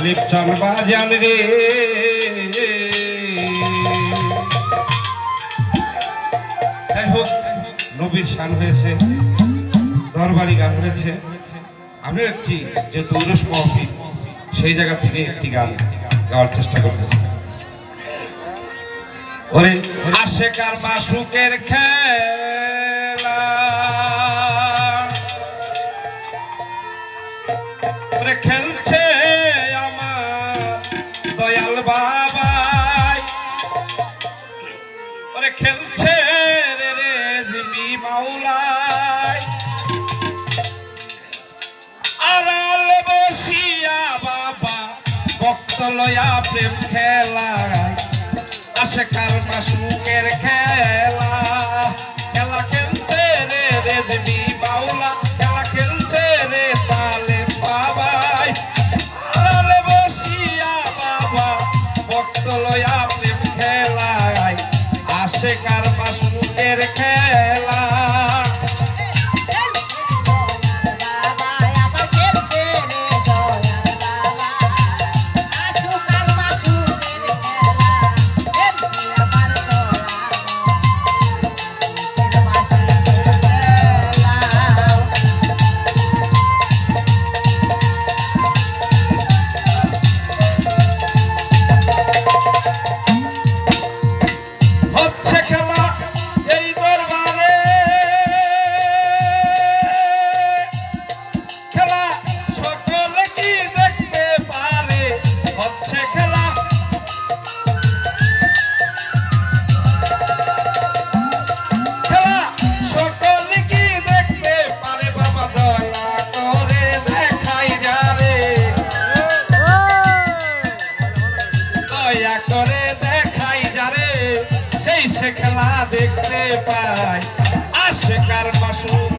Lipton বাজান রে যাই হোক নবীর শান হয়েছে দরবারি গান হয়েছে আমিও একটি যেহেতু উরস মাহফিল সেই জায়গা থেকে একটি গান গাওয়ার চেষ্টা করতেছি ওরে আশেকার মাসুকের খেলা ওরে খেলছে আমার দয়াল বাবাই ওরে খেলছে রে রে জিমি মাওলাই আড়াল বসিয়া বাবা ভক্ত লয়া প্রেম খেলায় আশেকার মাসুকের খেলা খেলা খেলছে রে রেজবি বাউলা খেলা খেলছে রে তালে বাবাই আড়ালে বসিয়া বাবা ভক্ত লয়া প্রেম খেলায় আশেকার মাসুকের খেলা করে দেখাই যারে সেই সে খেলা দেখতে পায় আশেকার মাসুক